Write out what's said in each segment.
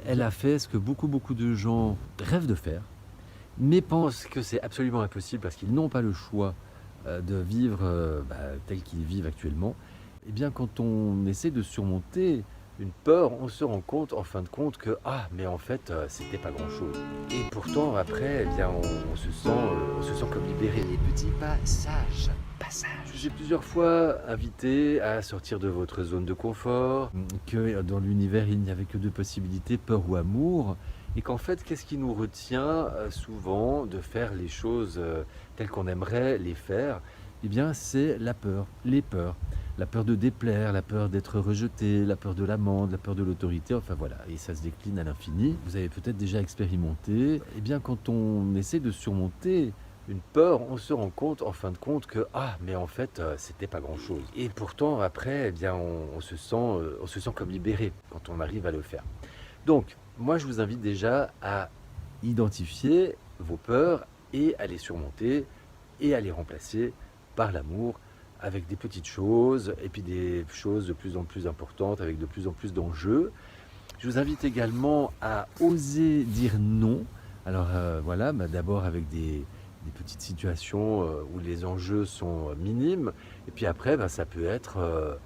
Elle a fait ce que beaucoup de gens rêvent de faire, mais pensent que c'est absolument impossible parce qu'ils n'ont pas le choix de vivre tel qu'ils vivent actuellement. Eh bien, quand on essaie de surmonter une peur, on se rend compte, en fin de compte, que ah, mais en fait, c'était pas grand-chose. Et pourtant, après, eh bien, on se sent comme libéré. Les petits passages. Je vous ai plusieurs fois invité à sortir de votre zone de confort, que dans l'univers il n'y avait que deux possibilités, peur ou amour, et qu'en fait qu'est-ce qui nous retient souvent de faire les choses telles qu'on aimerait les faire? Eh bien c'est la peur, les peurs. La peur de déplaire, la peur d'être rejeté, la peur de l'amende, la peur de l'autorité, enfin voilà, et ça se décline à l'infini. Vous avez peut-être déjà expérimenté. Eh bien quand on essaie de surmonter une peur, on se rend compte, en fin de compte, que ah, mais en fait, c'était pas grand-chose. Et pourtant, après, eh bien, on se sent comme libéré quand on arrive à le faire. Donc, moi, je vous invite déjà à identifier vos peurs et à les surmonter et à les remplacer par l'amour avec des petites choses et puis des choses de plus en plus importantes avec de plus en plus d'enjeux. Je vous invite également à oser dire non. Alors voilà, d'abord avec des petites situations où les enjeux sont minimes. Et puis après, ça peut être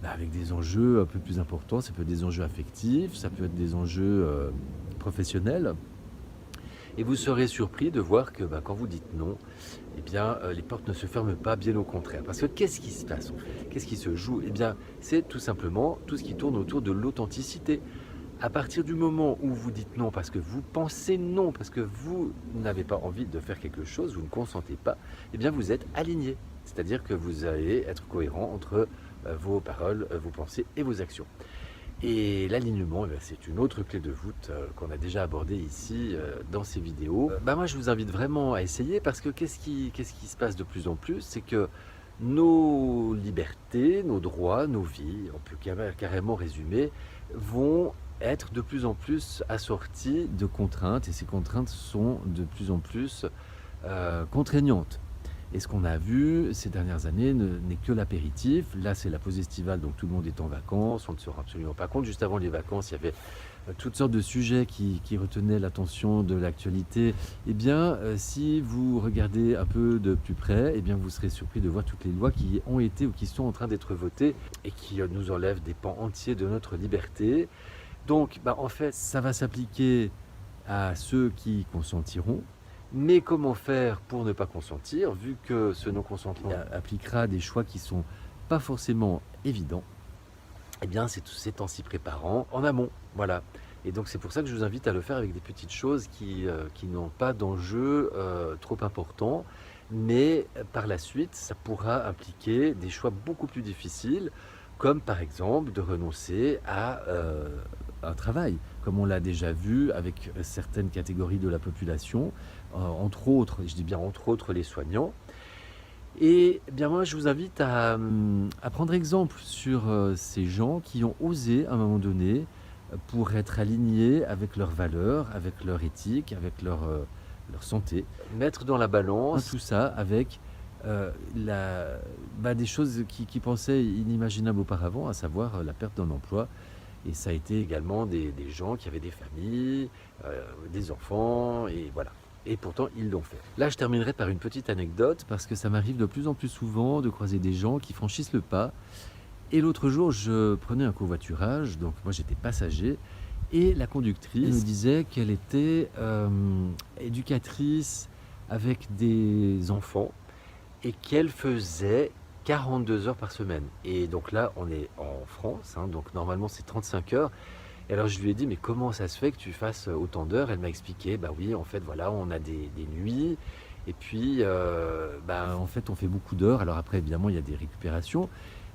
avec des enjeux un peu plus importants. Ça peut être des enjeux affectifs, ça peut être des enjeux professionnels. Et vous serez surpris de voir que quand vous dites non, eh bien, les portes ne se ferment pas, bien au contraire. Parce que qu'est-ce qui se passe en fait? Qu'est-ce qui se joue? Eh bien, c'est tout simplement tout ce qui tourne autour de l'authenticité. À partir du moment où vous dites non parce que vous pensez non, parce que vous n'avez pas envie de faire quelque chose, vous ne consentez pas, eh bien vous êtes aligné. C'est-à-dire que vous allez être cohérent entre vos paroles, vos pensées et vos actions. Et l'alignement, c'est une autre clé de voûte qu'on a déjà abordée ici dans ces vidéos. Moi, je vous invite vraiment à essayer parce que qu'est-ce qui se passe de plus en plus? C'est que nos libertés, nos droits, nos vies, on peut carrément résumer, vont être de plus en plus assorties de contraintes et ces contraintes sont de plus en plus contraignantes. Et ce qu'on a vu ces dernières années n'est que l'apéritif. Là, c'est la pause estivale, donc tout le monde est en vacances. On ne se rend absolument pas compte. Juste avant les vacances, il y avait toutes sortes de sujets qui retenaient l'attention de l'actualité. Eh bien, si vous regardez un peu de plus près, eh bien, vous serez surpris de voir toutes les lois qui ont été ou qui sont en train d'être votées et qui nous enlèvent des pans entiers de notre liberté. Donc, en fait, ça va s'appliquer à ceux qui consentiront. Mais comment faire pour ne pas consentir, vu que ce non-consentement appliquera des choix qui ne sont pas forcément évidents? Eh bien, c'est en s'y préparant en amont, voilà. Et donc, c'est pour ça que je vous invite à le faire avec des petites choses qui n'ont pas d'enjeu trop important. Mais par la suite, ça pourra impliquer des choix beaucoup plus difficiles, comme par exemple de renoncer à un travail, comme on l'a déjà vu avec certaines catégories de la population, entre autres, et je dis bien entre autres les soignants. Et bien moi, je vous invite à prendre exemple sur ces gens qui ont osé à un moment donné pour être alignés avec leurs valeurs, avec leur éthique, avec leur santé, mettre dans la balance tout ça avec des choses qui pensaient inimaginables auparavant, à savoir la perte d'un emploi. Et ça a été également des gens qui avaient des familles, des enfants, et voilà. Et pourtant, ils l'ont fait. Là, je terminerai par une petite anecdote, parce que ça m'arrive de plus en plus souvent de croiser des gens qui franchissent le pas. Et l'autre jour, je prenais un covoiturage, donc moi j'étais passager, et la conductrice me disait qu'elle était éducatrice avec des enfants, et qu'elle faisait 42 heures par semaine. Et donc là, on est en France, donc normalement c'est 35 heures. Et alors je lui ai dit, mais comment ça se fait que tu fasses autant d'heures? Elle m'a expliqué, oui, en fait, voilà, on a des nuits. Et puis, en fait, on fait beaucoup d'heures. Alors après, évidemment, il y a des récupérations.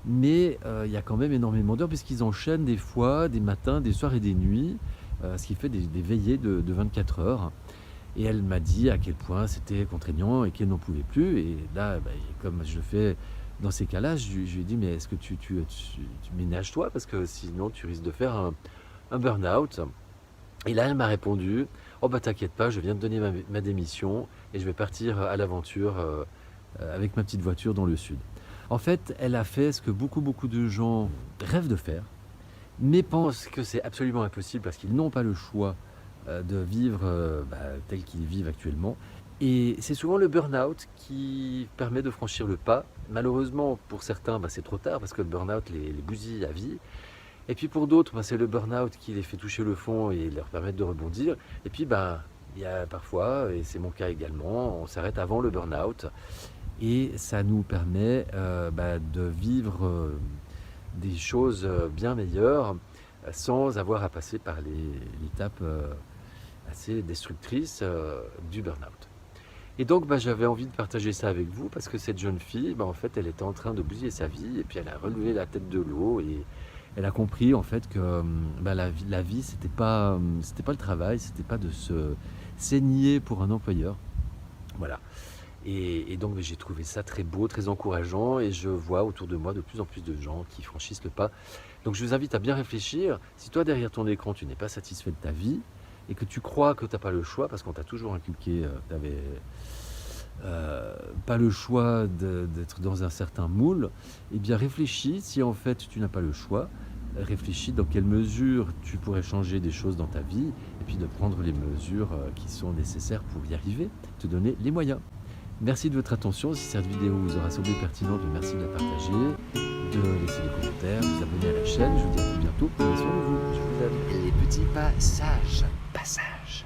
Mais il y a quand même énormément d'heures, puisqu'ils enchaînent des fois, des matins, des soirs et des nuits, ce qui fait des veillées de 24 heures. Et elle m'a dit à quel point c'était contraignant et qu'elle n'en pouvait plus. Et là, comme je le fais dans ces cas-là, je lui ai dit, mais est-ce que tu ménages toi? Parce que sinon, tu risques de faire un burn-out. Et là, elle m'a répondu, oh t'inquiète pas, je viens de donner ma démission et je vais partir à l'aventure avec ma petite voiture dans le sud. En fait, elle a fait ce que beaucoup de gens rêvent de faire, mais pensent que c'est absolument impossible parce qu'ils n'ont pas le choix de vivre tel qu'ils vivent actuellement. Et c'est souvent le burn-out qui permet de franchir le pas. Malheureusement, pour certains, c'est trop tard parce que le burn-out les bousille à vie. Et puis pour d'autres, c'est le burn-out qui les fait toucher le fond et leur permettre de rebondir. Et puis il y a parfois, et c'est mon cas également, on s'arrête avant le burn-out. Et ça nous permet de vivre des choses bien meilleures sans avoir à passer par l'étape assez destructrice du burn-out. Et donc j'avais envie de partager ça avec vous parce que cette jeune fille, en fait, elle était en train de bousiller sa vie et puis elle a relevé la tête de l'eau et elle a compris en fait que la vie c'était pas le travail, c'était pas de se saigner pour un employeur. Voilà. Et donc j'ai trouvé ça très beau, très encourageant et je vois autour de moi de plus en plus de gens qui franchissent le pas. Donc je vous invite à bien réfléchir. Si toi derrière ton écran tu n'es pas satisfait de ta vie et que tu crois que tu n'as pas le choix parce qu'on t'a toujours inculqué tu n'avais pas le choix d'être dans un certain moule, eh bien réfléchis si en fait tu n'as pas le choix. Réfléchis dans quelle mesure tu pourrais changer des choses dans ta vie et puis de prendre les mesures qui sont nécessaires pour y arriver, te donner les moyens. Merci de votre attention. Si cette vidéo vous aura semblé pertinente, merci de la partager, de laisser des commentaires, de vous abonner à la chaîne. Je vous dis à tout bientôt. Prenez soin de vous. Je vous aime. Les petits passages. Passages.